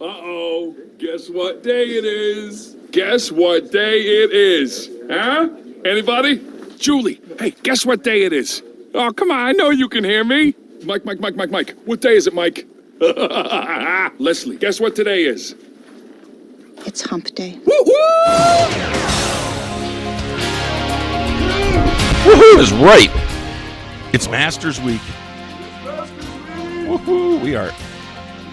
Uh-oh, guess what day it is? Guess what day it is? Huh? Anybody? Julie, hey, guess what day it is? Oh, come on, I know you can hear me. Mike. What day is it, Mike? Leslie, guess what today is? It's Hump Day. Woo-hoo! Woohoo is right. It's Masters Week. Woohoo! We are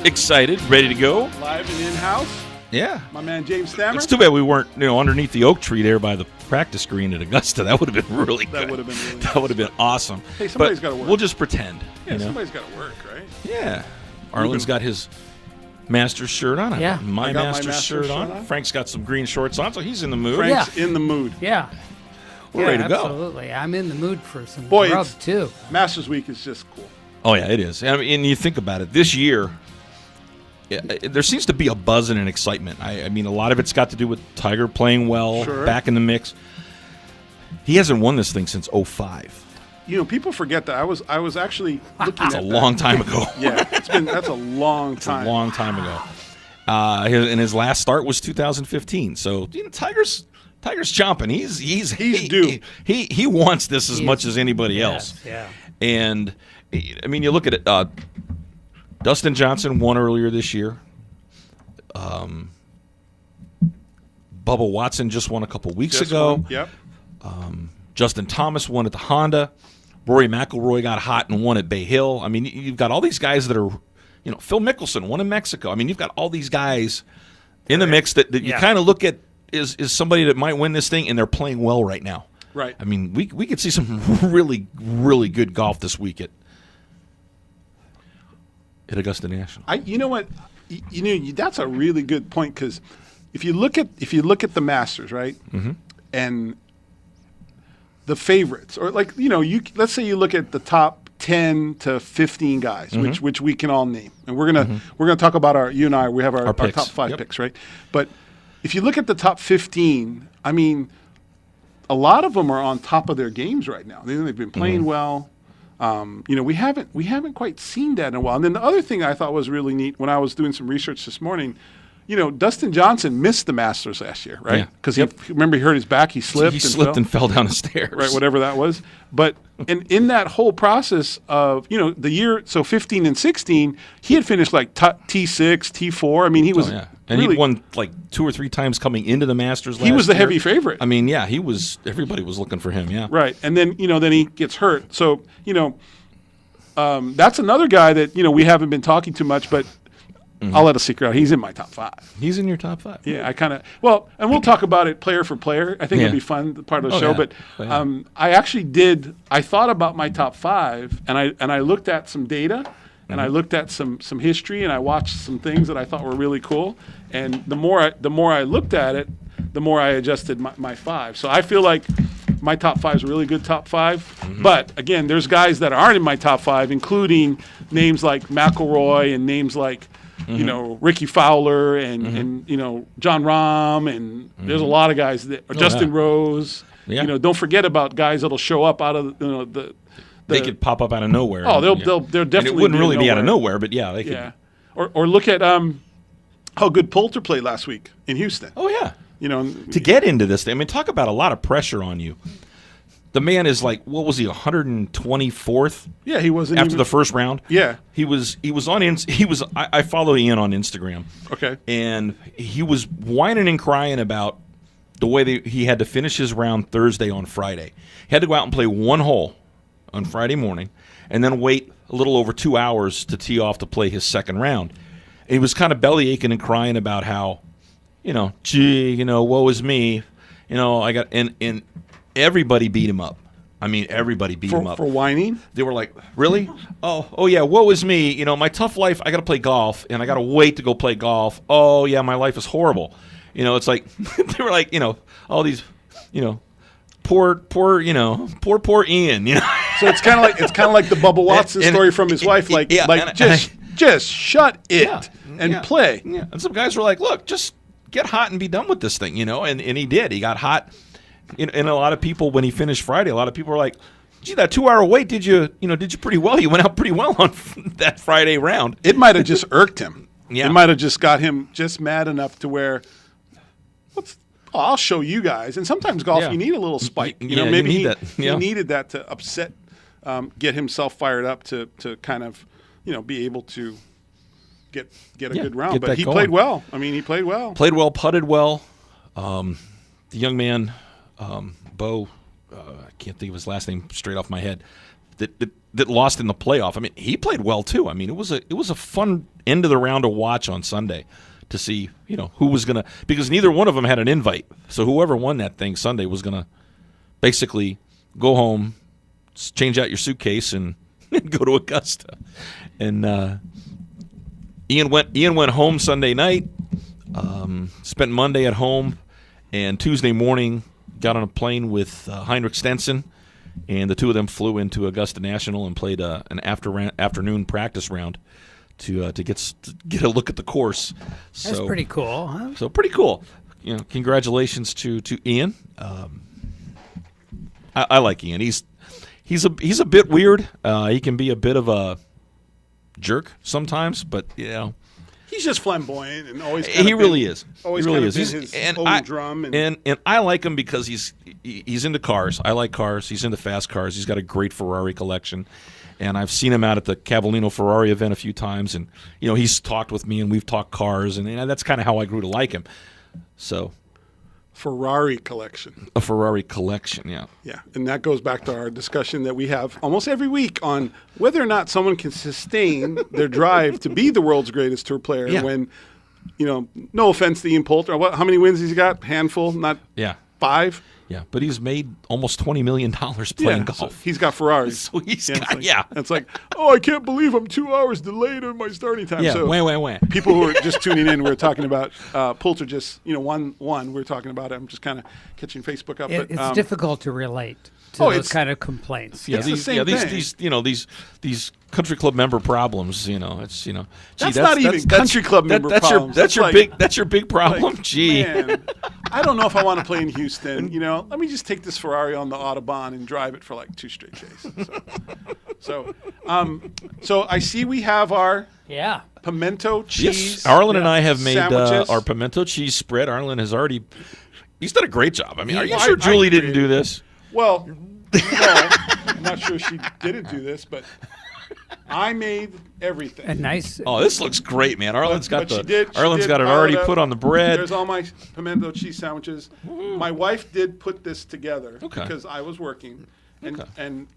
excited, ready to go. Live and in-house. Yeah. My man James Stammer. It's too bad we weren't, underneath the oak tree there by the practice green at Augusta. That would have been really good. That would have been really That would have been awesome. Hey, somebody's got to work. We'll just pretend. Yeah, somebody's got to work, right? Yeah. Arlen's got his Masters shirt on. Yeah. I've got my Masters shirt on. Frank's got some green shorts on, so he's in the mood. Frank's in the mood. Yeah. We're ready to go. Absolutely. I'm in the mood for some Boy, grub, too. Masters Week is just cool. Oh, yeah, it is. I mean, and you think about it. This year, there seems to be a buzz and an excitement. I mean, a lot of it's got to do with Tiger playing well, back in the mix. He hasn't won this thing since 2005. People forget that. I was actually looking at that. That's a long time ago. Yeah, that's a long time. It's a long time ago. And his last start was 2015. So, Tiger's chomping. He's due. He wants this as much as anybody else. Yeah. And I mean, you look at it. Dustin Johnson won earlier this year. Bubba Watson just won a couple weeks ago. Yep. Justin Thomas won at the Honda. Rory McIlroy got hot and won at Bay Hill. I mean, you've got all these guys that are, Phil Mickelson won in Mexico. I mean, you've got all these guys in the mix that you kind of look at is somebody that might win this thing, and they're playing well right now. Right. I mean, we could see some really, really good golf this week at Augusta National. You know what? That's a really good point, because if you look at the Masters, right, and the favorites, or let's say you look at the top 10 to 15 guys, which we can all name, and we're gonna talk about we have our top 5 picks, right? But if you look at the top 15, I mean, a lot of them are on top of their games right now. They've been playing well. We haven't quite seen that in a while. And then the other thing I thought was really neat when I was doing some research this morning, Dustin Johnson missed the Masters last year, right? Because remember he hurt his back, he slipped. He slipped and fell down the stairs, right? Whatever that was. But in that whole process of the year, so 15 and 16, he had finished like T6, T4. I mean, he was. Oh, yeah. And he won like 2 or 3 times coming into the Masters last year. He was the heavy favorite. I mean, yeah, everybody was looking for him, yeah. Right. And then, then he gets hurt. So, that's another guy that, we haven't been talking too much, but I'll let a secret out. He's in my top 5. He's in your top 5? Yeah, I kind of, and we'll talk about it player for player. I think it'll be fun, part of the show. Yeah. But I thought about my top 5, and I looked at some data, and I looked at some history, and I watched some things that I thought were really cool. And the more I looked at it, the more I adjusted my 5. So I feel like my top 5 is a really good top 5. But again, there's guys that aren't in my top 5, including names like McIlroy and names like Ricky Fowler and John Rahm, and there's a lot of guys that Justin Rose. Yeah. Don't forget about guys that'll show up out of they could pop up out of nowhere. Oh, they're definitely. And it wouldn't really be out of nowhere, but yeah, they could. Yeah. Or look at how good Poulter played last week in Houston. Oh yeah. To get into this thing, I mean, talk about a lot of pressure on you. The man is like, what was he, 124th? Yeah, he wasn't after the first round. Yeah, he was on. I follow Ian on Instagram. Okay, and he was whining and crying about the way he had to finish his round Thursday on Friday. He had to go out and play one hole on Friday morning, and then wait a little over 2 hours to tee off to play his second round. And he was kind of belly aching and crying about how, woe is me, I got and everybody beat him up. I mean, everybody beat him up for whining. They were like, "Really? Oh yeah, woe is me. My tough life. I got to play golf, and I got to wait to go play golf. Oh yeah, my life is horrible. It's like they were like, all these, poor Ian. So it's kind of like the Bubba Watson story from his wife. Just shut it and play. Yeah. And some guys were like, "Look, just get hot and be done with this thing," And he did. He got hot. And a lot of people, when he finished Friday, a lot of people were like, "Gee, that 2-hour wait, did you pretty well? You went out pretty well on that Friday round." It might have just irked him. Yeah. It might have just got him just mad enough to where, I'll show you guys. And sometimes golf, Yeah. you need a little spike. You Yeah, know, you maybe need that. Yeah. he needed that to upset, get himself fired up to kind of, be able to get a good round. get But that he going. played well. I mean, he played well. Played well, putted well. The young man, Bo, I can't think of his last name straight off my head, that lost in the playoff. I mean, he played well too. I mean, it was a fun end of the round to watch on Sunday to see, who was gonna, because neither one of them had an invite. So whoever won that thing Sunday was gonna basically go home, change out your suitcase, and go to Augusta. And Ian went home Sunday night, spent Monday at home, and Tuesday morning got on a plane with Heinrich Stenson, and the two of them flew into Augusta National and played an afternoon practice round to get a look at the course. That's pretty cool, huh? So pretty cool. Congratulations to Ian. I like Ian. He's a bit weird. He can be a bit of a jerk sometimes, but He's just flamboyant and always. he really is. Always he really kind of is. been his own drum. And I like him because he's into cars. I like cars. He's into fast cars. He's got a great Ferrari collection, and I've seen him out at the Cavallino Ferrari event a few times. And he's talked with me, and we've talked cars, and that's kind of how I grew to like him. So. Ferrari collection. A Ferrari collection, yeah. Yeah, and that goes back to our discussion that we have almost every week on whether or not someone can sustain their drive to be the world's greatest tour player when, no offense to Ian Poulter. How many wins has he got? Handful, not 5? Yeah, but he's made almost $20 million playing golf. So he's got Ferraris. So he's It's like, I can't believe I'm 2 hours delayed on my starting time. Yeah, so wah. People who are just tuning in, we're talking about Poulter just, won. We're talking about it. I'm just kind of catching Facebook up. It's difficult to relate to those kind of complaints. Yeah, It's the same thing. these country club member problems. It's That's not even country club member problems. That's your big problem. Man, I don't know if I want to play in Houston. Let me just take this Ferrari on the Autobahn and drive it for like 2 straight days. So I see we have our pimento cheese. Yes, Arlen and I have made sandwiches. our pimento cheese spread. Arlen has already. He's done a great job. I mean, are you Well, sure I Julie agree. didn't do this? Well, no, I'm not sure she didn't do this, but I made everything. A nice. Oh, this looks great, man. Arlen's got But Arlen's she got did it already pile up. put on the bread. There's all my pimento cheese sandwiches. My wife did put this together because I was working,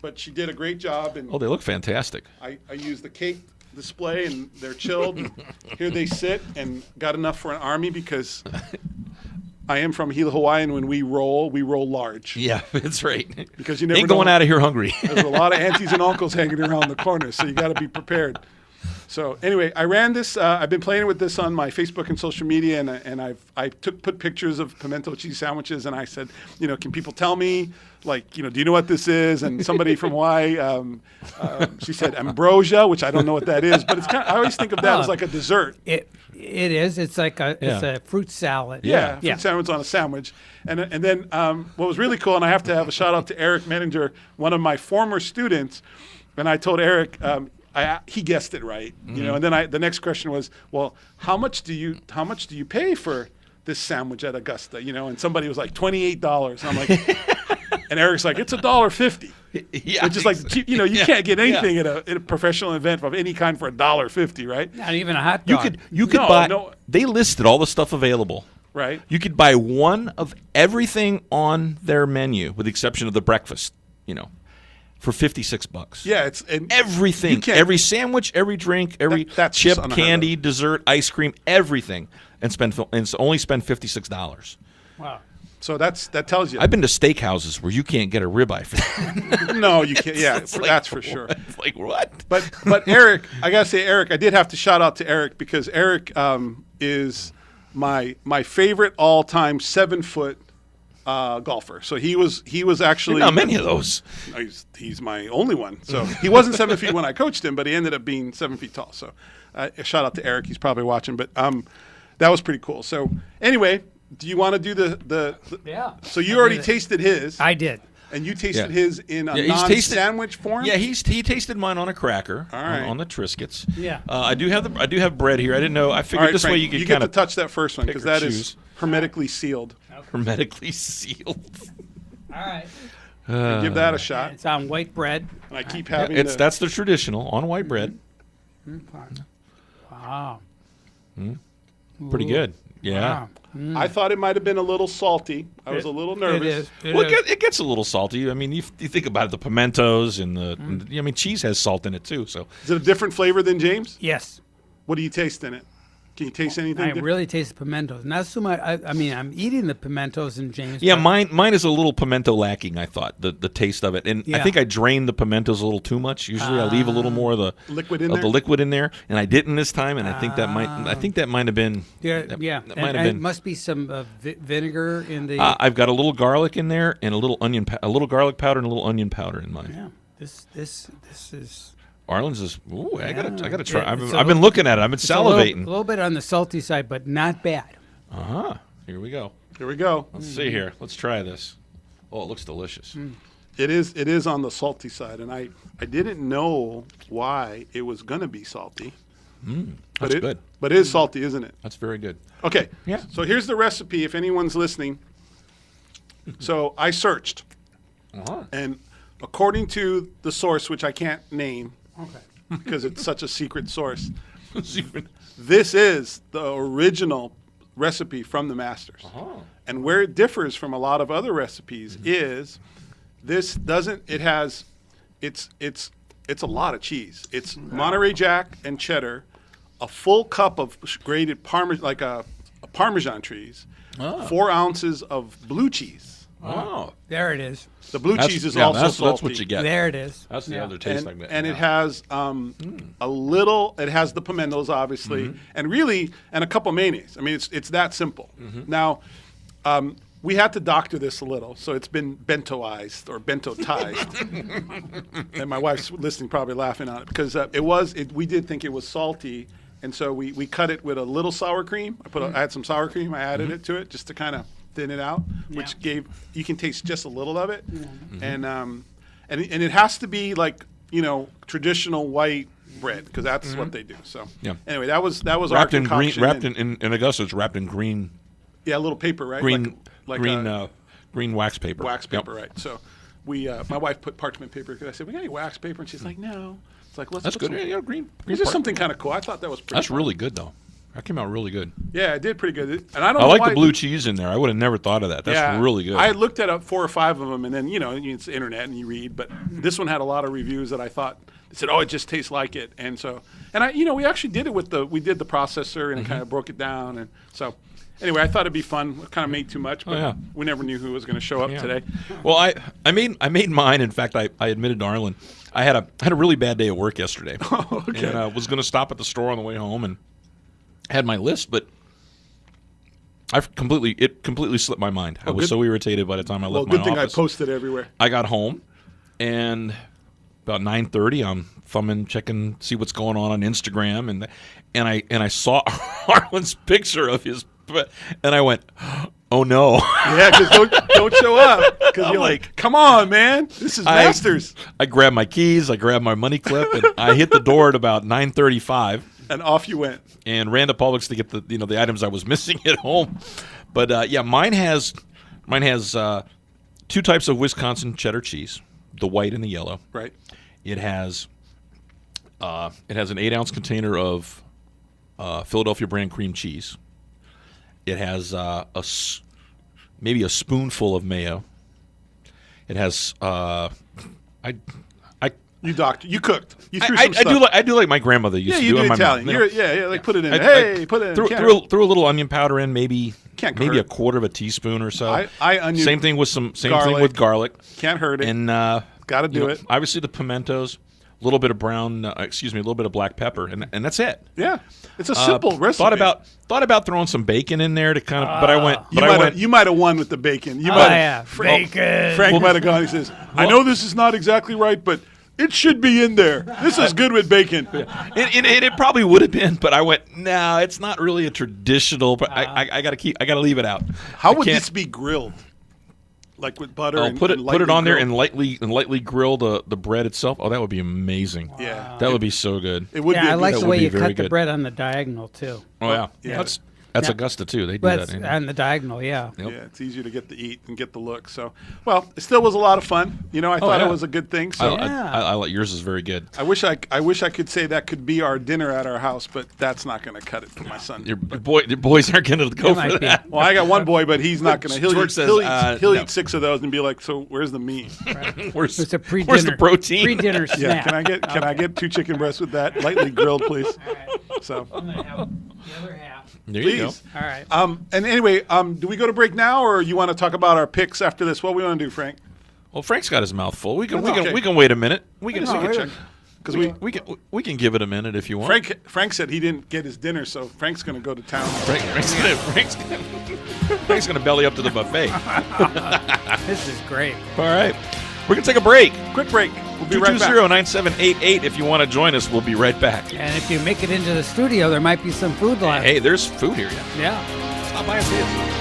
but she did a great job. And Oh, they look fantastic. I used the cake display, and they're chilled. And here they sit, and got enough for an army because I am from Hawaii, and when we roll large. Yeah, that's right. Because you never ain't going know. out of here hungry. There's a lot of aunties and uncles hanging around the corner, so you got to be prepared. So anyway, I ran this. I've been playing with this on my Facebook and social media, and I put pictures of pimento cheese sandwiches, and I said, can people tell me, do you know what this is? And somebody from Hawaii, she said ambrosia, which I don't know what that is, but I always think of that as like a dessert. It is. It's like it's a fruit salad. Yeah, fruit sandwich on a sandwich. And then what was really cool, and I have to have a shout out to Eric Menninger, one of my former students, and I told Eric, he guessed it right, and then the next question was, well, how much do you pay for this sandwich at Augusta? And somebody was like $28, and I'm like, and Eric's like, it's $1.50. Yeah, Which is like, you can't get anything at a professional event of any kind for $1.50, right? Not even a hot dog. You could buy. They listed all the stuff available. Right. You could buy one of everything on their menu, with the exception of the breakfast. For $56. Yeah, it's everything, every sandwich, every drink, every that's chip, just candy, dessert, ice cream, everything, and only spend $56. Wow. So that tells you. I've been to steakhouses where you can't get a ribeye for that. No, you can't. Yeah, It's like, that's for sure. It's like what? But Eric, I gotta say, Eric, I did have to shout out to Eric because Eric is my favorite all-time 7-foot golfer. So he was actually Not many of those. He's my only one. So he wasn't 7 feet when I coached him, but he ended up being 7 feet tall. So a shout out to Eric. He's probably watching, but that was pretty cool. So anyway, do you want to do the Yeah. So you already tasted his. I did. And you tasted Yeah. his in a Yeah, non-sandwich form? Yeah, he tasted mine on a cracker All right. on the Triscuits. Yeah. I do have bread here. I didn't know. I All figured right, this Frank, way you could get kind to of touch that first one pick because or that is choose. hermetically sealed. hermetically sealed. All right. Give that a shot. It's on white bread. And I keep Yeah, having that's the traditional on white bread. Wow. Pretty good. Yeah. Wow. I thought it might have been a little salty. I was a little nervous. It is. Well, it gets a little salty. I mean, you think about it, the pimentos and I mean, cheese has salt in it too. So Is it a different flavor than James? Yes. What do you taste in it? Can you taste anything I different? really taste the pimentos. Not so much. I mean, I'm eating the pimentos and James. yeah, but mine is a little pimento lacking. I thought the taste of it, and I Yeah. think I drained the pimentos a little too much. Usually, I leave a little more of the Liquid in of there? the liquid in there, and I didn't this time. And I think that might have been Yeah, that, yeah. that And, might have and it been. must be some vinegar in the. I've got a little garlic in there and a little a little garlic powder and a little onion powder in mine. yeah. This is. Arlen's is. Ooh, I gotta Yeah. try. It's I've been looking at it. I've been It's salivating. A little bit on the salty side, but not bad. Here we go. Here we go. Let's see here. Let's try this. Oh, it looks delicious. It is on the salty side, and I didn't know why it was going to be salty. That's good. But it is salty, isn't it? That's very good. Okay. Yeah. So here's the recipe if anyone's listening. So I searched, and according to the source, which I can't name Okay. because it's such a secret source, this is the original recipe from the Masters. And where it differs from a lot of other recipes is this doesn't. It has, it's a lot of cheese. It's Monterey Jack and cheddar, a full cup of grated Parmesan, like a Parmesan cheese, 4 ounces of blue cheese. Oh, There it is. The blue cheese is also salty. that's what you get. There it is. That's the Yeah. other taste And, like that. and yeah. it has a little. It has the pimentos, obviously, and really, and a couple mayonnaise. I mean, it's that simple. Now, we had to doctor this a little, so it's been bentoized or bentotized. And my wife's listening, probably laughing on it because we did think it was salty, and so we cut it with a little sour cream. I had some sour cream. I added it to it just to kind of thin it out, which gave you can taste just a little of it, and it has to be like traditional white bread because that's what they do. So Yeah. anyway, that was wrapped our in green. concoction. Wrapped in Augusta, it's wrapped in green, Yeah, a little paper, right? green, like green, a green wax paper. wax Yep. paper, right? So we, my wife put parchment paper because I said, "We got any wax paper?" And she's like, "No." It's like, let's. That's put good. some- Yeah, green. It's just something kind of cool. I thought that was pretty. That's fun. really good though. That came out really good. Yeah, it did pretty good. And I don't. I know like why the blue cheese in there. I would have never thought of that. That's Yeah, really good. I looked at 4 or 5 of them, and then it's the internet and you read. But this one had a lot of reviews that I thought they said, "Oh, it just tastes like it." And so, and we actually did it with we did the processor and it kind of broke it down. And so, anyway, I thought it'd be fun. We kind of made too much, but yeah. we never knew who was going to show up Yeah. today. Well, I made mine. In fact, I admitted to Arlen, I had a really bad day at work yesterday, Okay. and was going to stop at the store on the way home and had my list, but it completely slipped my mind. I was good. so irritated by the time I Well, left my good thing office. I posted everywhere. I got home, and about 9:30, I'm thumbing, checking, see what's going on Instagram, and I saw Arlen's picture of his, and I went, "Oh no!" Yeah, because don't show up because you're like, "Come on, man, this is Masters," I grabbed my keys, I grabbed my money clip, and I hit the door at about 9:35. and off you went. And ran to Publix to get the items I was missing at home. But yeah, mine has 2 types of Wisconsin cheddar cheese, the white and the yellow. Right. It has an 8-ounce container of Philadelphia brand cream cheese. It has maybe a spoonful of mayo. It has You cooked. You threw I some stuff. do like my grandmother used Yeah, to you do. do in my Italian. mom. Like put it in. I- Hey, put it in. Threw a little onion powder in, maybe Can't maybe hurt. a quarter of a teaspoon or so. I onion Same thing with same thing garlic. with garlic, Can't hurt it. and Gotta do it. Obviously the pimentos, a little bit of a little bit of black pepper, and that's it. Yeah, it's a simple recipe. Thought about throwing some bacon in there to kind of, but I went. You might have won with the bacon. You Oh, might yeah. Bacon. Frank might have gone. He says, "I know this is not exactly right, but it should be in there. This is good with bacon." It probably would have been, but I went, no, it's not really a traditional. But I gotta leave it out. How I would can't- this be grilled? like with butter. Oh, and put it lightly on there grilled. and lightly grill the bread itself. Oh, that would be amazing. Yeah. That would be so good. It would be. I like that the would way be you very cut the good. bread on the diagonal too. Oh yeah, Yeah. That's Yeah. Augusta too. They do But that. on the diagonal, yeah. Yep. Yeah, it's easier to get to eat and get the look. So, well, it still was a lot of fun. I thought yeah. it was a good thing. So, I like yours is very good. I wish I could say that could be our dinner at our house, but that's not going to cut it for my son. Your boys aren't going to go It for might be. that. Well, I got one boy, but he's not going to. George says, He'll no. eat 6 of those and be like, "So where's the meat?" Where's, It's a pre-dinner. where's the protein? Pre-dinner Yeah, snack. can I get 2 chicken breasts with that, lightly grilled, please? So, I'm gonna have the other half. There you go. please. All right. And anyway, do we go to break now, or you want to talk about our picks after this? What we want to do, Frank? Well, Frank's got his mouth full. We can That's okay. we can wait a minute. We can check. Because we can give it a minute if you want. Frank said he didn't get his dinner, so Frank's going to go to town. Frank's gonna belly up to the buffet. This is great. All right, we're gonna take a break. Quick break. We'll be right back. 220-9788 if you want to join us. We'll be right back. And if you make it into the studio, there might be some food left. Hey, there's food here. Yeah. Yeah. Stop by and see us.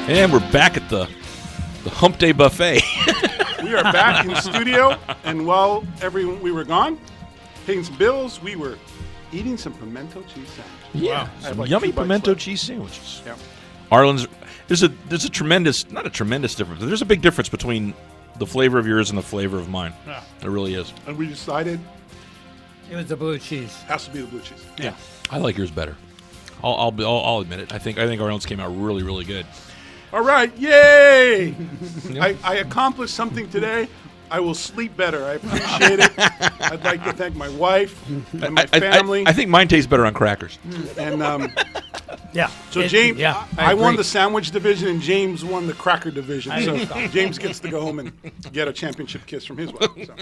And we're back at the Hump Day Buffet. We are back in studio, and while we were gone, paying some bills, we were eating some pimento cheese sandwiches. Yeah, I have some like yummy 2 bites pimento left. cheese sandwiches. Yeah. Arlen's, there's a tremendous, not a tremendous difference, but there's a big difference between the flavor of yours and the flavor of mine. Yeah. There really is. And we decided It was the blue cheese. has to be the blue cheese. Yeah, I like yours better. I'll admit it. I think Arlen's came out really, really good. All right, yay! I accomplished something today. I will sleep better. I appreciate it. I'd like to thank my wife and my family. I think mine tastes better on crackers. And Yeah. so James, Yeah. I won agree. the sandwich division, and James won the cracker division. So James gets to go home and get a championship kiss from his wife. So.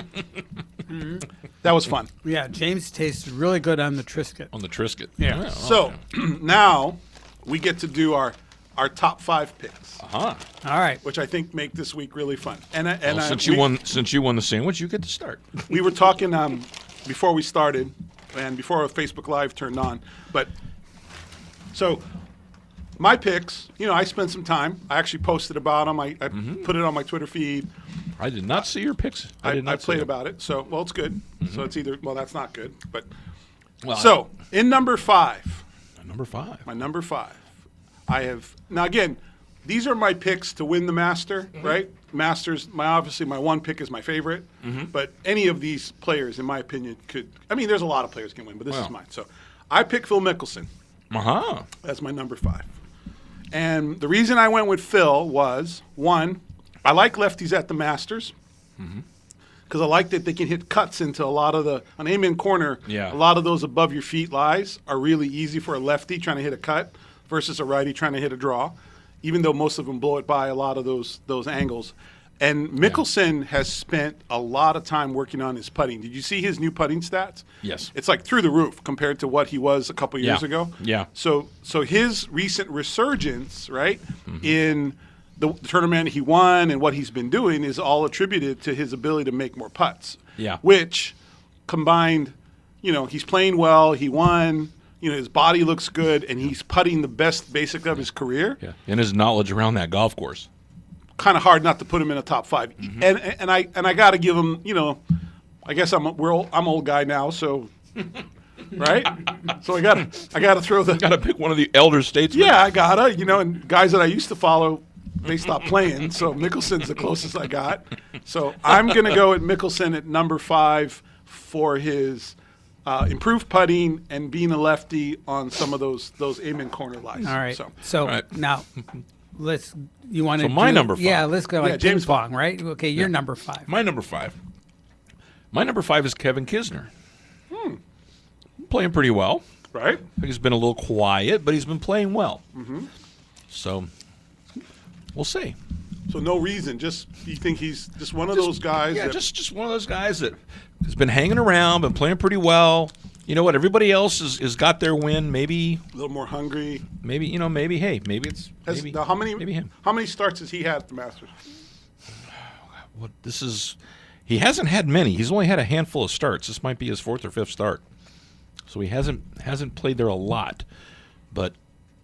That was fun. Yeah, James tastes really good on the Triscuit. On the Triscuit. Yeah. So now we get to do our top 5 picks, Uh-huh. All right. which I think make this week really fun. Well, since you won the sandwich, you get to start. We were talking before we started and before our Facebook Live turned on. But so my picks, I spent some time. I actually posted about them. I put it on my Twitter feed. I did not see your picks. I did not see played them. about it. So, well, it's good. So it's either, well, that's not good. But Well, So, in number 5, number 5. my number 5, I have now again. These are my picks to win the Master, right? Masters. Obviously my one pick is my favorite, but any of these players, in my opinion, could. I mean, there's a lot of players can win, but this is mine. So, I picked Phil Mickelson. That's my number 5. And the reason I went with Phil was, one, I like lefties at the Masters because I like that they can hit cuts into a lot of on Amen Corner. Yeah. A lot of those above your feet lies are really easy for a lefty trying to hit a cut versus a righty trying to hit a draw, even though most of them blow it by a lot of those angles. And Mickelson has spent a lot of time working on his putting. Did you see his new putting stats? Yes. It's like through the roof compared to what he was a couple years ago. Yeah. So his recent resurgence, right, in the tournament he won and what he's been doing is all attributed to his ability to make more putts. Yeah. Which combined, he's playing well, he won, his body looks good, and he's putting the best basic of his career. Yeah. And his knowledge around that golf course. Kind of hard not to put him in a top 5. And I got to give him, I guess I'm old guy now, so right? So I got to throw the Got to pick one of the elder statesmen. Yeah, I gotta. And guys that I used to follow, they stopped playing. So Mickelson's the closest I got. So I'm gonna go at Mickelson at number 5 for his improved putting and being a lefty on some of those Amen Corner lies. All right. All So right. now, you want to So my number 5. Yeah, let's go like Yeah, James ping pong, right? Okay, you're number 5. My number 5. My number 5 is Kevin Kisner. Playing pretty well. Right? I think he's been a little quiet, but he's been playing well. So we'll see. So no reason. Just you think he's just one of those guys? Yeah, that, just one of those guys that has been hanging around, been playing pretty well. You know what? Everybody else has got their win. Maybe, a little more hungry. maybe hey, maybe it's maybe, Now, how many? maybe him. How many starts has he had at the Masters? What this is? He hasn't had many. He's only had a handful of starts. This might be his 4th or 5th start. So he hasn't played there a lot. But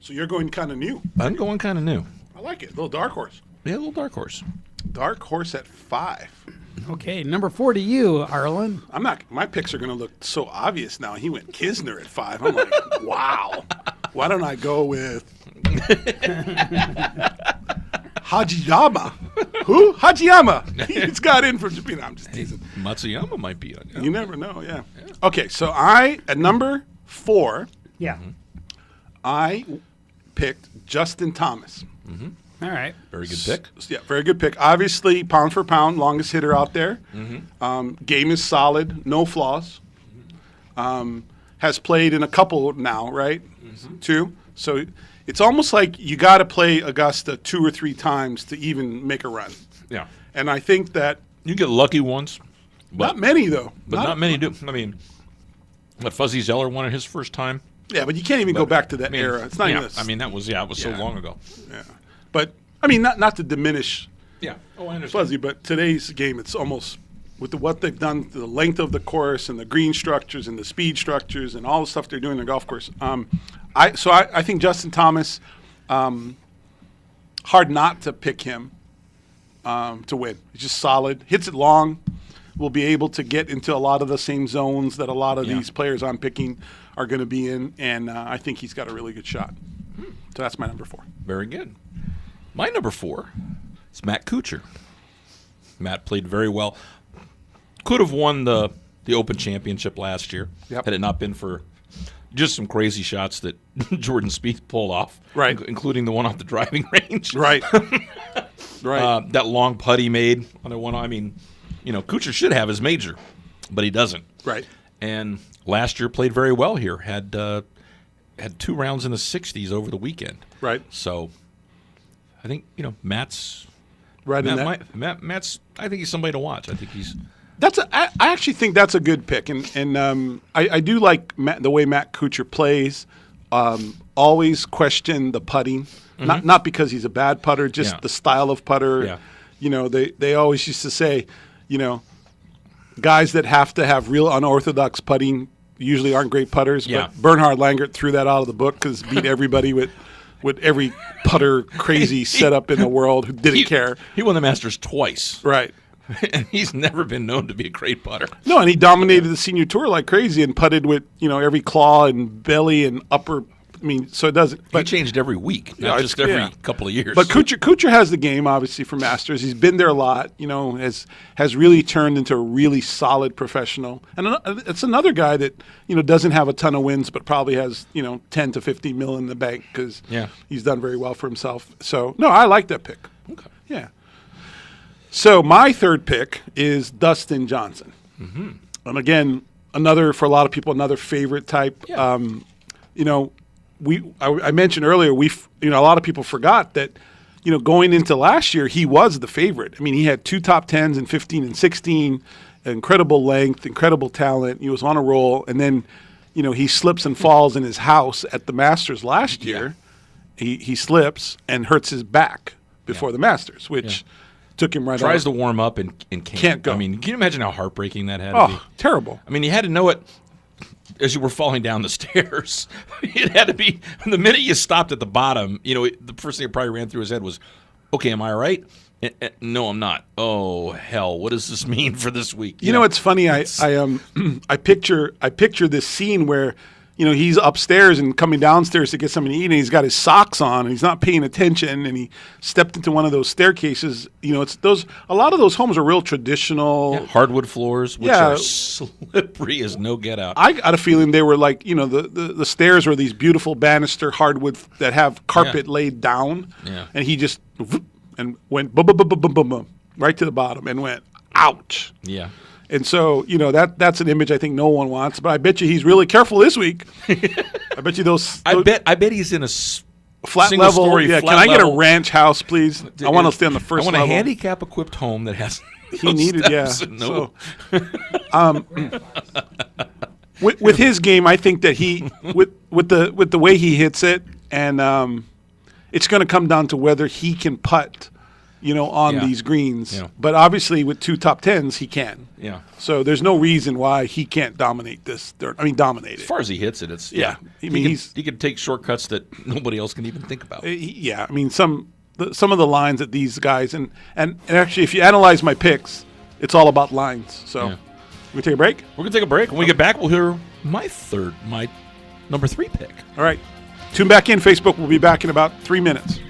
So you're going kind of new. I'm going kind of new. I like it. A little dark horse. Yeah, a little dark horse. Dark horse at 5. Okay, number 4 to you, Arlen. I'm not. My picks are going to look so obvious now. He went Kisner at 5. I'm like, wow. Why don't I go with Hajiyama? Who? Hajiyama. He's got in from Japan. I'm just teasing. Matsuyama might be on. You never know. Yeah. Okay, so at number 4, Yeah. I picked Justin Thomas. All right. Very good pick. Yeah, very good pick. Obviously, pound for pound, longest hitter out there. Game is solid, no flaws. Has played in a couple now, right? 2. So it's almost like you got to play Augusta 2 or 3 times to even make a run. Yeah. And I think that You get lucky once, not many though. but not many do. I mean, what Fuzzy Zeller won it his first time. Yeah, but you can't even go back to that I mean, era. It's not yeah, even. I mean, that was so long ago. Yeah. But I mean, not to diminish Yeah. Oh, I understand. Fuzzy, but today's game, it's almost with what they've done, the length of the course and the green structures and the speed structures and all the stuff they're doing in the golf course. I think Justin Thomas, hard not to pick him to win. He's just solid, hits it long, will be able to get into a lot of the same zones that a lot of these players I'm picking are going to be in, and I think he's got a really good shot. So that's my number 4. Very good. My number 4 is Matt Kuchar. Matt played very well. Could have won the Open Championship last year had it not been for just some crazy shots that Jordan Spieth pulled off, Right. Including the one off the driving range. Right. Right. That long putt he made on the one. I mean, Kuchar should have his major, but he doesn't. Right. And last year played very well here. Had 2 rounds in the 60s over the weekend. Right. So I think Matt's Right in Matt that. Matt's. I think he's somebody to watch. I think he's. I actually think that's a good pick, and I do like the way Matt Kuchar plays. Always question the putting, not because he's a bad putter, just the style of putter. Yeah. They always used to say, guys that have to have real unorthodox putting usually aren't great putters. Yeah. But Bernhard Langert threw that out of the book because beat everybody with every putter crazy setup in the world who didn't care. He won the Masters twice. Right. and he's never been known to be a great putter. No, and he dominated the senior tour like crazy and putted with every claw and belly and upper. I mean, so it doesn't. He But changed every week, not Yeah, just every yeah. couple of years. But Kuchar has the game, obviously, for Masters. He's been there a lot, has really turned into a really solid professional. And it's another guy that, doesn't have a ton of wins, but probably has, 10 to 50 mil in the bank because he's done very well for himself. So, no, I like that pick. Okay. Yeah. So, my third pick is Dustin Johnson. Mm-hmm. And again, for a lot of people, another favorite type. Yeah. I mentioned earlier, a lot of people forgot that, going into last year, he was the favorite. I mean, he had 2 top 10s in 15 and 16, incredible length, incredible talent. He was on a roll. And then, he slips and falls in his house at the Masters last year. He slips and hurts his back before the Masters, which took him right out. Tries to warm up and can't go. I mean, can you imagine how heartbreaking that had to be? Oh, terrible. I mean, you had to know it as you were falling down the stairs. It had to be the minute you stopped at the bottom. The first thing that probably ran through his head was, "Okay, am I all right? No, I'm not. Oh hell, what does this mean for this week?" It's funny. I picture this scene where he's upstairs and coming downstairs to get something to eat, and he's got his socks on, and he's not paying attention, and he stepped into one of those staircases. It's those. A lot of those homes are real traditional hardwood floors, which are slippery as no get out. I got a feeling they were like, the stairs were these beautiful banister hardwood that have carpet laid down, and he just and went boom, boom, boom, boom, boom, boom, boom, right to the bottom and went, ouch. Yeah. And so, that's an image I think no one wants. But I bet you he's really careful this week. I bet you those. I bet he's in a flat single level. story, Yeah, flat can I get a level. ranch house, please? I want to stay on the first I want level. a handicap equipped home that has. He needed, steps and no. With his game, I think that he with the way he hits it, and it's going to come down to whether he can putt, on these greens. Yeah. But obviously, with 2 top 10s, he can. Yeah. So there's no reason why he can't dominate this. Dominate it. As far as he hits it, it's Yeah. I He mean, he can take shortcuts that nobody else can even think about. Yeah, I mean some of the lines that these guys and actually, if you analyze my picks, it's all about lines. So, we take a break. We're gonna take a break. When we get back, we'll hear my number 3 pick. All right, tune back in. Facebook. We'll be back in about 3 minutes.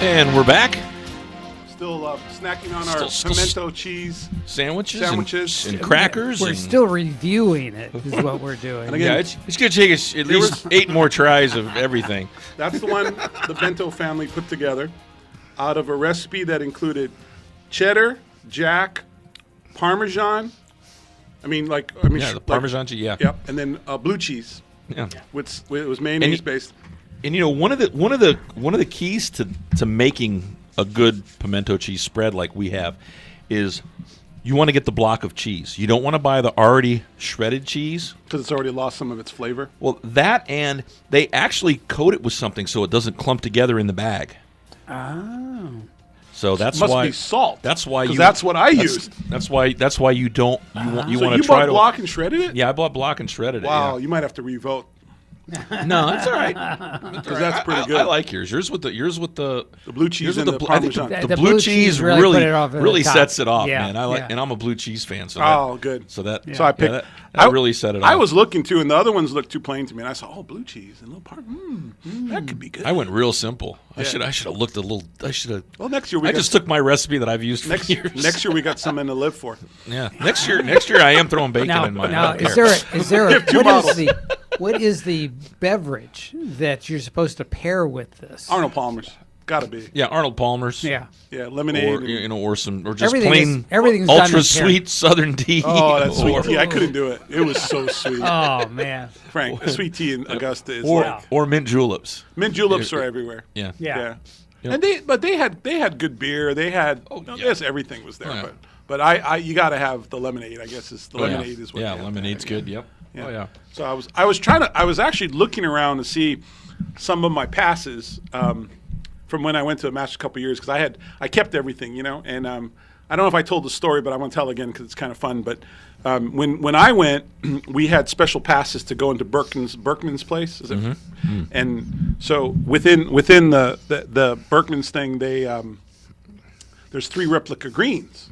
And we're back. Still snacking on our pimento cheese Sandwiches and crackers. We're and, still reviewing it, is what we're doing. And again, Yeah, it's going to take us at least 8 more tries of everything. that's the one the Bento family put together out of a recipe that included cheddar, jack, Parmesan. The Parmesan cheese, yeah. Yep, and then blue cheese. Yeah. It was mayonnaise based. And one of the keys to making a good pimento cheese spread like we have is you want to get the block of cheese. You don't want to buy the already shredded cheese Because it's already lost some of its flavor. Well, that, and they actually coat it with something so it doesn't clump together in the bag. Oh. So that's Must why be salt. That's why you. That's what I used. That's why you don't. You So want you to try bought to block and shredded it? Yeah, I bought block and shredded it. Wow, Yeah. you might have to revote. No, that's all right. Because that's pretty good. I like yours. Yours with the blue cheese yours with and the I think Parmesan. the blue cheese really put it off at the really top. sets it off, Yeah, man. I like, yeah. and I'm a blue cheese fan. So Oh, good. So that So I picked. that really set it off. I was looking too, and the other ones looked too plain to me. And I saw, blue cheese and a little Parmesan. That could be good. I went real simple. I Yeah. should have looked a little. I should have. Well, next year I just took my recipe that I've used for years. Next year we got something to live for. Yeah. Next year I am throwing bacon Now, in mine. I now don't is care. there have two what is the beverage that you're supposed to pair with this? Arnold Palmer's. Gotta be. Yeah, Arnold Palmer's. Yeah. Yeah, lemonade. Or or just Everything's plain done in ultra pair. sweet Southern tea. Oh, that sweet or, tea. I couldn't do it. It was so sweet. Oh man. Frank, the sweet tea in Augusta is or, like or mint juleps. mint juleps are everywhere. Yeah. Yeah. Yeah. And they had good beer. They had yes, everything was there. Oh, yeah. But you got to have the lemonade. I guess the lemonade is what. Yeah, they have lemonade's there. good. Yep. Yeah. Oh yeah. So I was actually looking around to see some of my passes from when I went to the Masters a couple of years because I kept everything, and I don't know if I told the story, but I want to tell again because it's kind of fun. But when I went, we had special passes to go into Berkman's place, is it? Mm-hmm. And so within the Berkman's thing, there's 3 replica greens.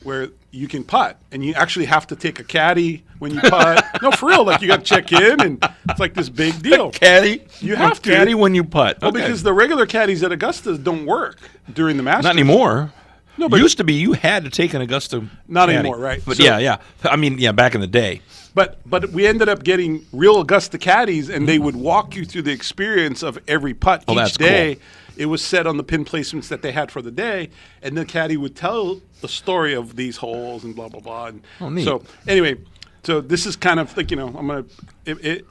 Where you can putt, and you actually have to take a caddy when you putt. No, for real, like you got to check in, and it's like this big deal. Caddy? You have to. Caddy when you putt. Well, Okay. because the regular caddies at Augusta don't work during the Masters. Not anymore. No, but used to be you had to take an Augusta. Not caddy. anymore, right? But So- yeah. I mean, yeah, back in the day. But we ended up getting real Augusta caddies, and they would walk you through the experience of every putt each that's day. cool. It was set on the pin placements that they had for the day, and the caddy would tell the story of these holes and blah blah blah. And Oh, neat. So anyway, so this is kind of like I'm gonna it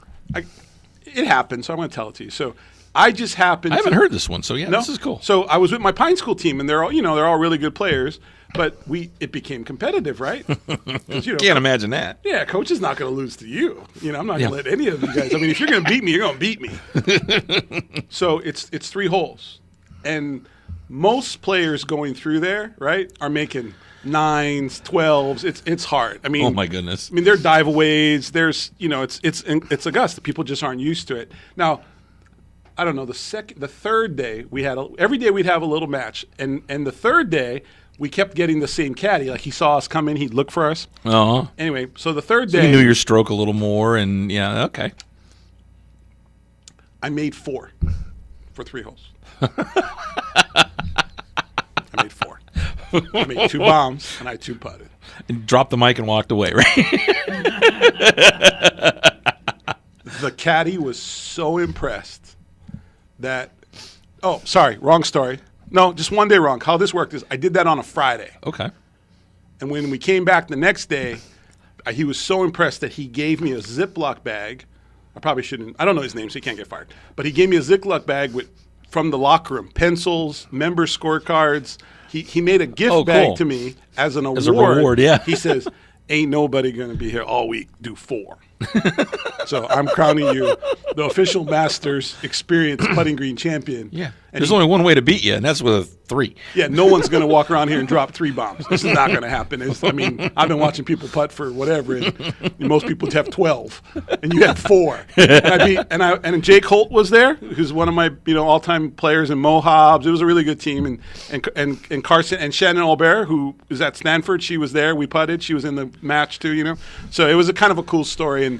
happened, so I'm gonna tell it to you. So I just happened. I haven't to, heard this one, so yeah, No? this is cool. So I was with my Pine School team, and they're all really good players. But it became competitive, right? 'Cause, Can't imagine that. yeah, coach is not going to lose to you. I'm not Yeah. going to let any of you guys. I mean, if you're going to beat me, you're going to beat me. So it's 3 holes, and most players going through there, right, are making 9s, 12s. It's hard. I mean, Oh my goodness. I mean, there are dive aways. There's it's Augusta. People just aren't used to it. Now, I don't know. The third day every day we'd have a little match, and the third day we kept getting the same caddy. Like he saw us come in, he'd look for us. Uh-huh. Anyway, so the third So day, you knew your stroke a little more, and yeah, okay. I made 4 for 3 holes. I made 4. I made 2 bombs and I 2 putted. And dropped the mic and walked away, right? The caddy was so impressed that. Oh, sorry, wrong story. No, just one day wrong. How this worked is I did that on a Friday. Okay. And when we came back the next day, he was so impressed that he gave me a Ziploc bag. I probably shouldn't. I don't know his name, so he can't get fired. But he gave me a Ziploc bag from the locker room, pencils, member scorecards. He made a gift bag cool. to me as an award. As a reward, yeah. He says, "Ain't nobody gonna be here all week. Do 4." So I'm crowning you the official Masters Experience Putting Green champion. Yeah. And There's only one way to beat you, and that's with a 3. yeah, no one's going to walk around here and drop 3 bombs. This is not going to happen. I've been watching people putt for whatever, and most people have 12, and you had 4. And Jake Holt was there, who's one of my all-time players in Mohabs. It was a really good team, and Carson and Shannon Albert, who is at Stanford, she was there. We putted. She was in the match too. So it was a kind of a cool story, and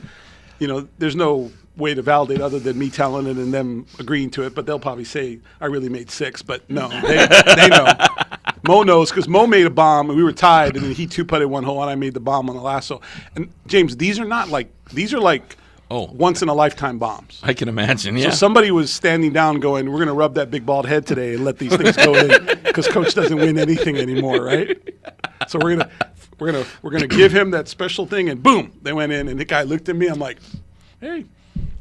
there's no way to validate other than me telling it and them agreeing to it, but they'll probably say I really made 6. But no, they know. Mo knows because Mo made a bomb and we were tied, and then he 2-putted one hole and I made the bomb on the last hole. And James, these are like once in a lifetime bombs. I can imagine. Yeah. So somebody was standing down going, we're going to rub that big bald head today and let these things go in because coach doesn't win anything anymore, right? So we're gonna give him that special thing, and boom, they went in, and the guy looked at me. I'm like, hey.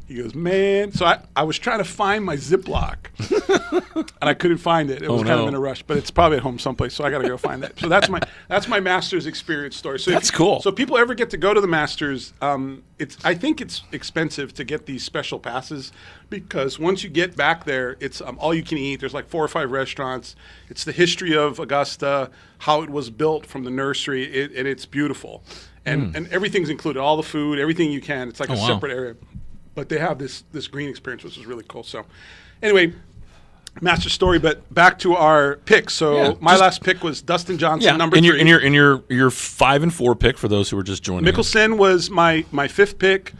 He goes, man. So I was trying to find my Ziploc, and I couldn't find it. It was kind of in a rush, but it's probably at home someplace, so I got to go find that. So that's my Masters experience story. So that's cool. So people ever get to go to the Masters, I think it's expensive to get these special passes because once you get back there, it's all you can eat. There's like 4 or 5 restaurants. It's the history of Augusta, how it was built from the nursery, and it's beautiful. And everything's included, all the food, everything you can. It's like a separate area. But they have this green experience, which is really cool. So, anyway, master story. But back to our picks. So my last pick was Dustin Johnson, number 3. And your 5 and 4 pick for those who were just joining. Mickelson was my 5th pick.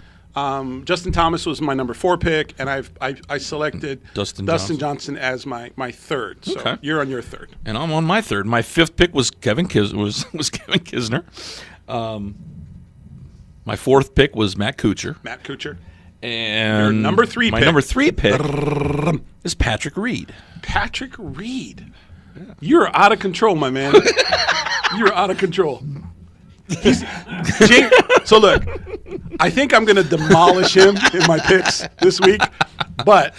Justin Thomas was my number 4 pick, and I selected Dustin Johnson as my 3rd. So you're on your 3rd, and I'm on my 3rd. My 5th pick was Kevin Kisner. My 4th pick was Matt Kuchar. And your number 3 my pick. number 3 pick is Patrick Reed. Patrick Reed. Yeah. You're out of control, my man. You're out of control. So look, I think I'm going to demolish him in my picks this week. But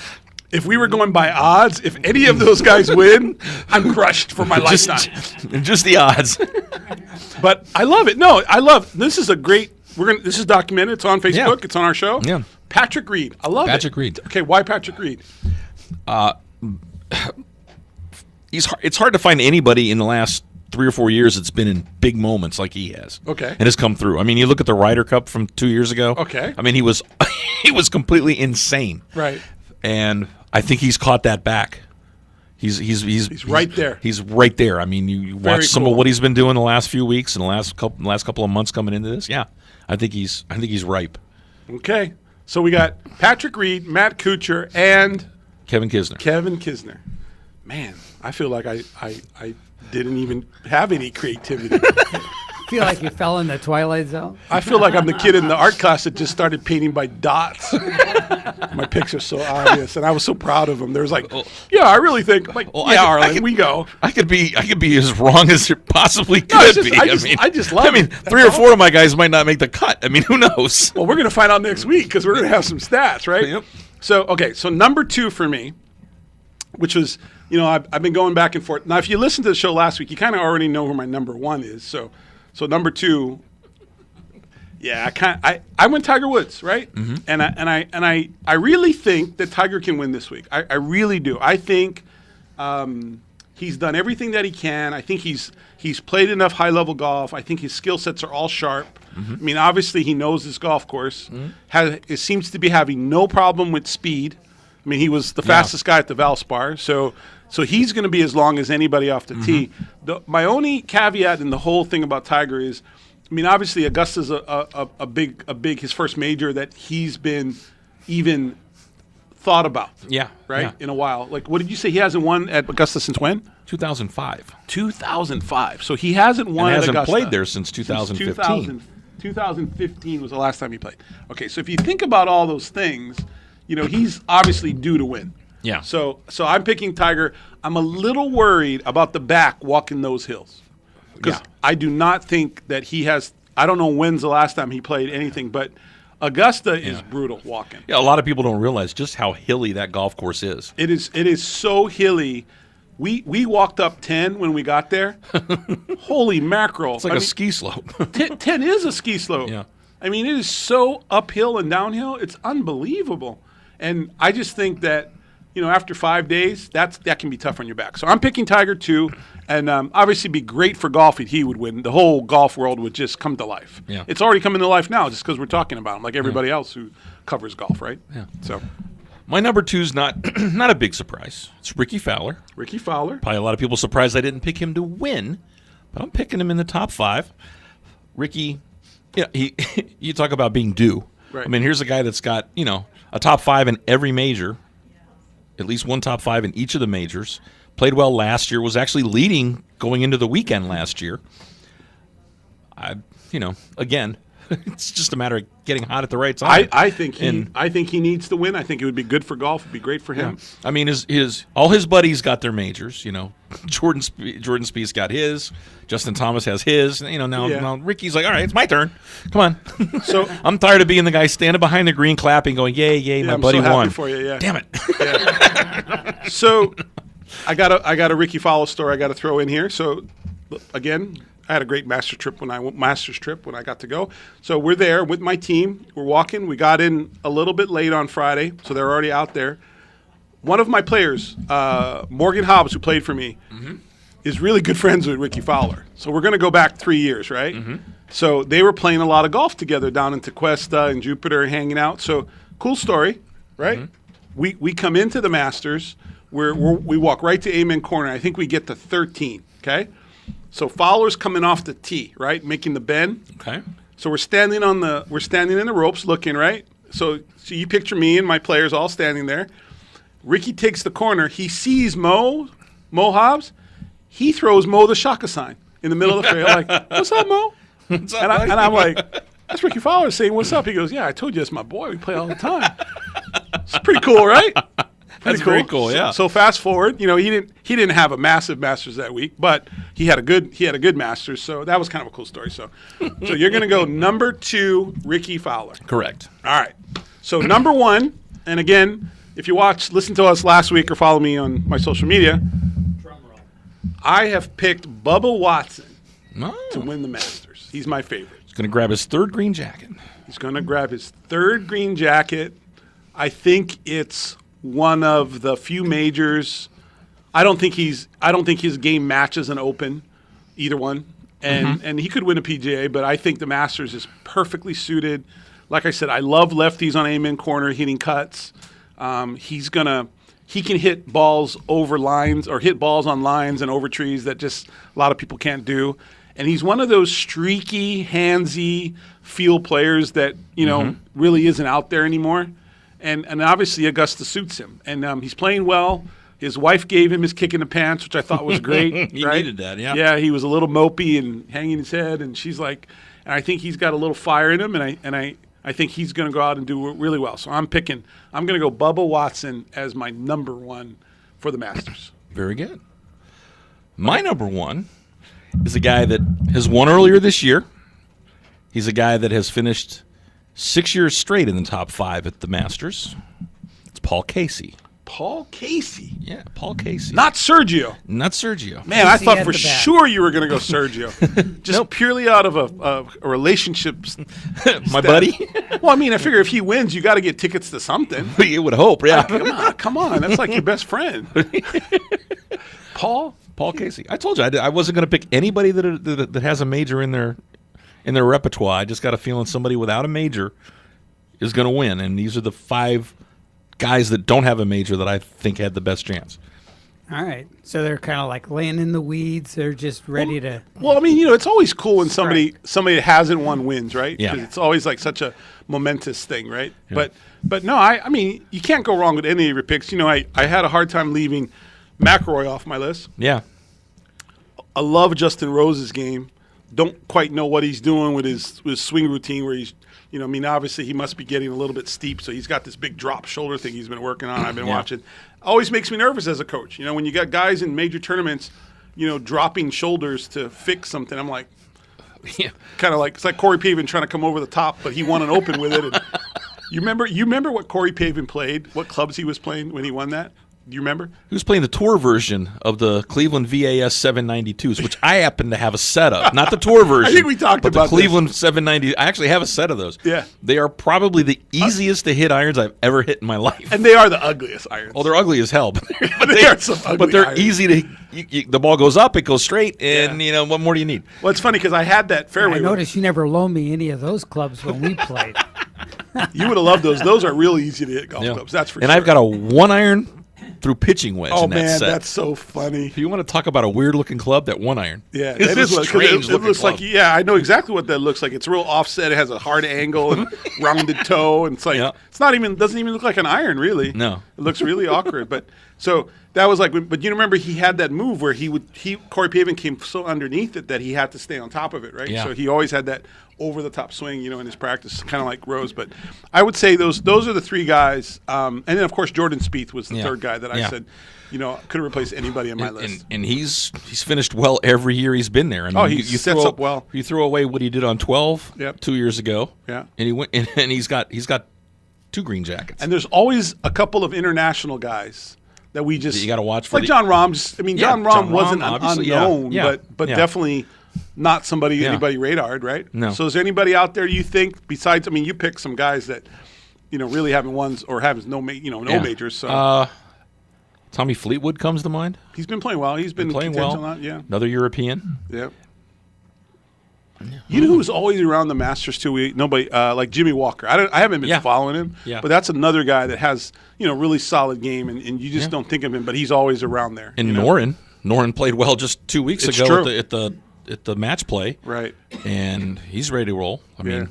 if we were going by odds, if any of those guys win, I'm crushed for my lifetime. Just the odds. But I love it. No, I love this is a great. This is documented. It's on Facebook. Yeah. It's on our show. Yeah. Patrick Reed. I love Patrick Reed. Okay, why Patrick Reed? It's hard to find anybody in the last 3 or 4 years that's been in big moments like he has. Okay. And has come through. I mean, you look at the Ryder Cup from 2 years ago. Okay. I mean, he was completely insane. Right. And I think he's caught that back. He's right there. He's right there. I mean, you watch some of what he's been doing the last few weeks and the last couple of months coming into this. Yeah, I think he's ripe. Okay, so we got Patrick Reed, Matt Kuchar, and Kevin Kisner. Man, I feel like I didn't even have any creativity. Feel like you fell in the twilight zone? I feel like I'm the kid in the art class that just started painting by dots. My picks are so obvious, and I was so proud of them. There's like, yeah, I really think, like, Arlen, we go. I could be as wrong as it possibly could be. I just love it. I mean, 3 or 4 of my guys might not make the cut. I mean, who knows? Well, we're going to find out next week because we're going to have some stats, right? Yep. So number 2 for me, which was, I've been going back and forth. Now, if you listened to the show last week, you kind of already know who my number 1 is. So number 2, yeah, I went Tiger Woods, right? Mm-hmm. And I really think that Tiger can win this week. I really do. I think he's done everything that he can. I think he's played enough high level golf. I think his skill sets are all sharp. Mm-hmm. I mean, obviously he knows his golf course. Mm-hmm. It seems to be having no problem with speed. I mean, he was the fastest guy at the Valspar, so he's going to be as long as anybody off the tee. My only caveat in the whole thing about Tiger is, I mean, obviously Augusta's a big his first major that he's been even thought about. Yeah, right yeah. In a while. Like, what did you say? He hasn't won at Augusta since when? 2005. 2005. So he hasn't won. And at hasn't Augusta played there since 2015. 2015 was the last time he played. Okay, so if you think about all those things, he's obviously due to win. Yeah. So I'm picking Tiger. I'm a little worried about the back walking those hills. Because I do not think that he has – I don't know when's the last time he played anything, but Augusta is brutal walking. Yeah, a lot of people don't realize just how hilly that golf course is. It is so hilly. We walked up 10 when we got there. Holy mackerel. It's like a ski slope. 10 is a ski slope. Yeah. I mean, it is so uphill and downhill. It's unbelievable. And I just think that, after 5 days, that can be tough on your back. So I'm picking Tiger too. And obviously be great for golf if he would win. The whole golf world would just come to life. Yeah. It's already coming to life now just because we're talking about him, like everybody else who covers golf, right? Yeah. So my number 2 is not a big surprise. It's Ricky Fowler. Ricky Fowler. Probably a lot of people surprised I didn't pick him to win, but I'm picking him in the top 5. Ricky, you talk about being due. Right. I mean, here's a guy that's got, a top 5 in every major, at least one top 5 in each of the majors. Played well last year. Was actually leading going into the weekend last year. Again, it's just a matter of getting hot at the right time. I think he needs to win. I think it would be good for golf. It'd be great for him. Yeah. I mean, all his buddies got their majors. Jordan Spieth got his. Justin Thomas has his. Now Ricky's like, all right, it's my turn. Come on. So I'm tired of being the guy standing behind the green, clapping, going, yay, yay, my buddy so won. Happy for you, yeah. Damn it. Yeah. So I got a Ricky Fowler story I got to throw in here. So again, I had a great Masters trip when I got to go. So we're there with my team. We're walking. We got in a little bit late on Friday, so they're already out there. One of my players, Morgan Hobbs, who played for me, is really good friends with Ricky Fowler. So we're going to go back 3 years, right? Mm-hmm. So they were playing a lot of golf together down in Tequesta and Jupiter and hanging out. So cool story, right? Mm-hmm. We come into the Masters. We walk right to Amen Corner. I think we get to 13, okay? So Fowler's coming off the tee, right, making the bend. Okay. So we're standing in the ropes, looking, right. So you picture me and my players all standing there. Ricky takes the corner. He sees Mo Hobbs. He throws Mo the shaka sign in the middle of the fairway. Like, what's up, Mo? What's up, and I'm like, that's Ricky Fowler saying, what's up? He goes, yeah, I told you it's my boy. We play all the time. It's pretty cool, right? That's very cool, yeah. So fast forward, he didn't have a massive Masters that week, but he had a good Masters. So that was kind of a cool story. So you're going to go number 2, Ricky Fowler. Correct. All right. So number 1, and again, if you listen to us last week or follow me on my social media, I have picked Bubba Watson to win the Masters. He's my favorite. He's going to grab his 3rd green jacket. He's going to grab his 3rd green jacket. I think it's one of the few majors. I don't think his game matches an Open, either one, and he could win a PGA. But I think the Masters is perfectly suited. Like I said, I love lefties on Amen Corner hitting cuts. He can hit balls over lines or hit balls on lines and over trees that just a lot of people can't do. And he's one of those streaky, handsy field players that really isn't out there anymore. And obviously Augusta suits him. And he's playing well. His wife gave him his kick in the pants, which I thought was great. He right? needed that, yeah. Yeah, he was a little mopey and hanging his head. And she's like, and I think he's got a little fire in him. And I think he's going to go out and do really well. So I'm going to go Bubba Watson as my number 1 for the Masters. Very good. My number 1 is a guy that has won earlier this year. He's a guy that has finished 6 years straight in the top 5 at the Masters. It's Paul Casey. Paul Casey? Yeah, Paul Casey. Not Sergio. Not Sergio. Man, I thought for sure you were going to go Sergio. Just purely out of a relationship My buddy? Well, I mean, I figure if he wins, you got to get tickets to something. You would hope, yeah. Come on. That's like your best friend. Paul Casey. I told you I wasn't going to pick anybody that has a major in their repertoire. I just got a feeling somebody without a major is going to win, and these are the 5 guys that don't have a major that I think had the best chance. All right. So they're kind of like laying in the weeds. They're just ready to. Well, I mean, it's always cool when somebody that hasn't won wins, right? Yeah. Because it's always like such a momentous thing, right? Yeah. But no, I mean, you can't go wrong with any of your picks. I had a hard time leaving McIlroy off my list. Yeah. I love Justin Rose's game. Don't quite know what he's doing with his swing routine where he's, obviously he must be getting a little bit steep. So he's got this big drop shoulder thing he's been working on. I've been watching. Always makes me nervous as a coach. When you got guys in major tournaments, dropping shoulders to fix something, I'm like, kind of like, it's like Corey Pavin trying to come over the top, but he won an Open with it. And you remember what Corey Pavin played, what clubs he was playing when he won that? Do you remember? He was playing the tour version of the Cleveland VAS 792s, which I happen to have a set of. Not the tour version. I think we talked but about the Cleveland 790. I actually have a set of those. Yeah. They are probably the easiest to hit irons I've ever hit in my life. And they are the ugliest irons. Oh, they're ugly as hell. But they are some ugly But they're irons. easy to. The ball goes up, it goes straight, and what more do you need? Well, it's funny because I had that fairway. I noticed you never loaned me any of those clubs when we played. You would have loved those. Those are real easy to hit golf clubs. That's for sure. And I've got a 1-iron through pitching wedge Oh in that man, set. that's so funny. If you want to talk about a weird looking club, that 1-iron. Yeah, it's that a is what- 'cause strange it looking looks club. like. Yeah, I know exactly what that looks like. It's real offset. It has a hard angle and rounded toe, and it's like Yeah. it's not even doesn't even look like an iron really. No. it looks really awkward. But so that was like, but you remember he had that move where Corey Pavin came so underneath it that he had to stay on top of it, right? Yeah. So he always had that over the top swing, in his practice, kind of like Rose. But I would say those are the three guys, and then of course Jordan Spieth was the Yeah. third guy that I Yeah. said, could have replaced anybody on my list. And he's finished well every year he's been there. I mean, He sets up well. You throw away what he did on 12 Yep. 2 years ago. Yeah. And he went and he's got 2 green jackets. And there's always a couple of international guys that we just That you gotta watch for like the- John Rahm. I mean, Yeah, John John Rahm wasn't Rahm, an obviously, yeah. unknown, Yeah. but Yeah. definitely not somebody Yeah. anybody radared, right? No. So is there anybody out there you think besides? I mean, you pick some guys that really haven't won or have no Yeah. majors. So Tommy Fleetwood comes to mind. he's been playing well. He's been Playing contention well. a lot. Yeah, Another European. yeah. You know who's always around the Masters too? Nobody like Jimmy Walker. I haven't been Yeah. following him, Yeah. but that's another guy that has really solid game, and you just Yeah. don't think of him, but he's always around there. And Noren played well just 2 weeks It's ago true. at the match play. Right. And he's ready to roll. I mean,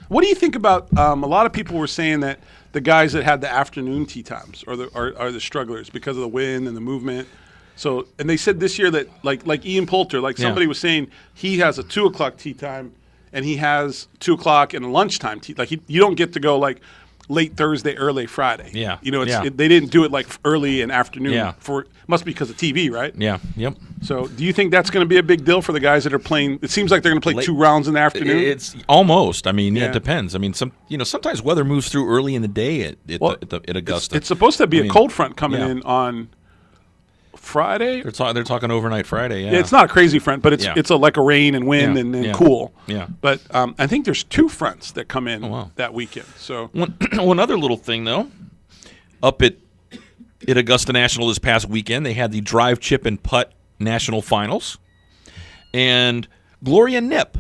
What do you think about? A lot of people were saying that the guys that had the afternoon tee times are the strugglers because of the wind and the movement. So, and they said this year that like Ian Poulter, somebody was saying he has a 2:00 tee time, and he has 2:00 and a lunchtime tee. You don't get to go late Thursday, early Friday. Yeah. They didn't do it early and afternoon. Yeah. Must be because of TV, right? yeah, yep. So, do you think that's going to be a big deal for the guys that are playing? It seems like they're going to play Late- 2 rounds in the afternoon. It's almost. I mean, Yeah. it depends. I mean, sometimes weather moves through early in the day at Augusta. It's supposed to be I mean, a cold front coming yeah. in on Friday. They're talking overnight Friday. Yeah, Yeah, it's not a crazy front, but it's Yeah. like a rain and wind Yeah. and Yeah. cool. Yeah. But I think there's 2 fronts that come in wow. that weekend. So One other little thing though, up at Augusta National this past weekend, they had the drive, chip, and putt national finals, and Gloria Knipp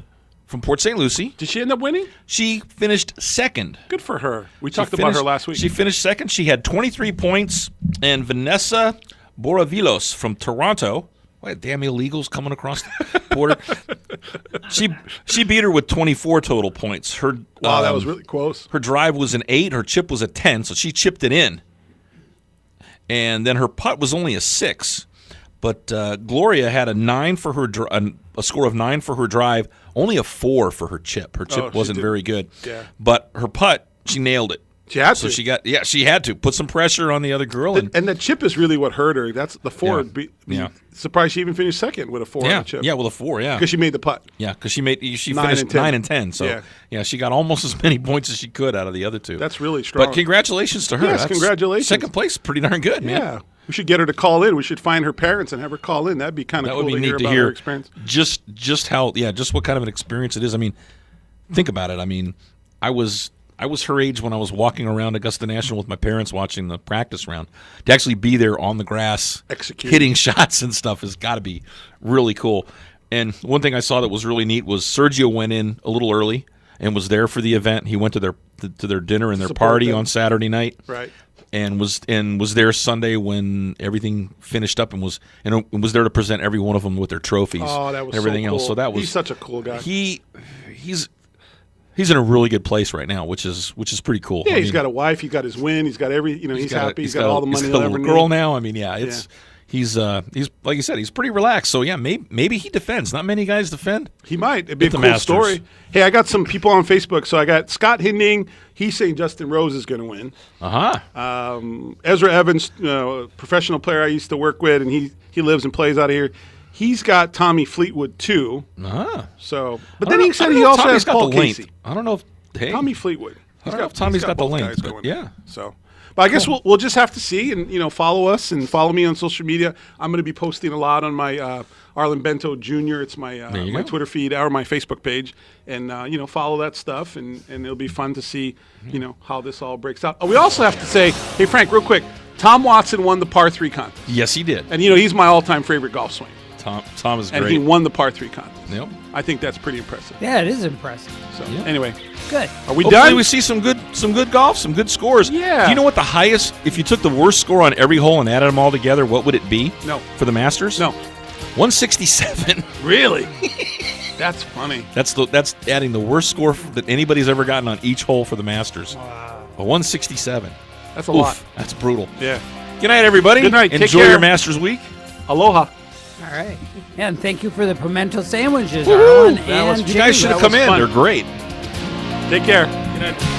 from Port St. Lucie, did she end up winning? she finished second. Good for her. We She talked about her finished- last week. She finished second. She had 23 points, and Vanessa Boravilos from Toronto. What damn illegals coming across the border? She beat her with 24 total points. Her wow, that was really close. Her drive was an 8. Her chip was a 10, so she chipped it in. And then her putt was only a 6. But Gloria had a 9 for her a score of 9 for her drive, only a 4 for her chip. Her chip she wasn't did. very good. Yeah. But her putt, she nailed it. She had So to. she had to put some pressure on the other girl. And the chip is really what hurt her. That's the 4. Yeah. Surprised she even finished second with a 4 on yeah, the chip. yeah, with a 4, yeah. Because she made the putt. Yeah, because she 9 finished and 10. 9 and 10. So Yeah. she got almost as many points as she could out of the other 2. That's really strong. But congratulations to her. Yes, congratulations. Second place, pretty darn good, man. Yeah. We should get her to call in. We should find her parents and have her call in. That'd be kind of That cool would be to hear neat to about hear. her experience. Just what kind of an experience it is. I mean, think about it. I mean, I was her age when I was walking around Augusta National with my parents watching the practice round. To actually be there on the grass, Executing. hitting shots and stuff has got to be really cool. And one thing I saw that was really neat was Sergio went in a little early and was there for the event. He went to their dinner and their Support party them. on Saturday night. Right. And was there Sunday when everything finished up and was there to present every one of them with their trophies. Oh, that was and everything so cool. else. So that was He's such a cool guy. He's in a really good place right now, which is pretty cool. Yeah, I he's mean, got a wife. He got his win. He's got he's happy. He's got all the money he's he'll got a ever little girl need. now. I mean, yeah, he's like you said, he's pretty relaxed. So yeah, maybe he defends. Not many guys defend. He might. It'd be a At the cool Masters. story. Hey, I got some people on Facebook. So I got Scott Hinding. He's saying Justin Rose is going to win. Ezra Evans, professional player I used to work with, and he lives and plays out of here. He's got Tommy Fleetwood too. So, but then he said he also has Paul Casey. I don't know if Tommy Fleetwood. I don't know if Tommy's got the both length, guys but going. yeah. So, but I guess we'll just have to see, and follow us and follow me on social media. I'm going to be posting a lot on my Arlen Bento Jr. It's my my go. Twitter feed or my Facebook page, and follow that stuff, and it'll be fun to see how this all breaks out. We also have to say, hey Frank, real quick, Tom Watson won the par 3 contest, Yes, he did. and he's my all-time favorite golf swing, Tom is and great. he won the par 3 contest. Yep. I think that's pretty impressive. Yeah, it is impressive. So Yeah. anyway, Good. are we Hopefully done? we see some good golf, some good scores. Yeah. Do you know what the highest, if you took the worst score on every hole and added them all together, what would it be? No. For the Masters? No. 167. Really? That's funny. That's adding the worst score that anybody's ever gotten on each hole for the Masters. Wow. A 167. That's a lot. That's brutal. Yeah. Good night, everybody. Good night. Take Enjoy care. your Masters week. Aloha. All right. And thank you for the pimento sandwiches, Arlen That was- and You guys Jamie. should have That come was in. fun. They're great. Take care. Good night.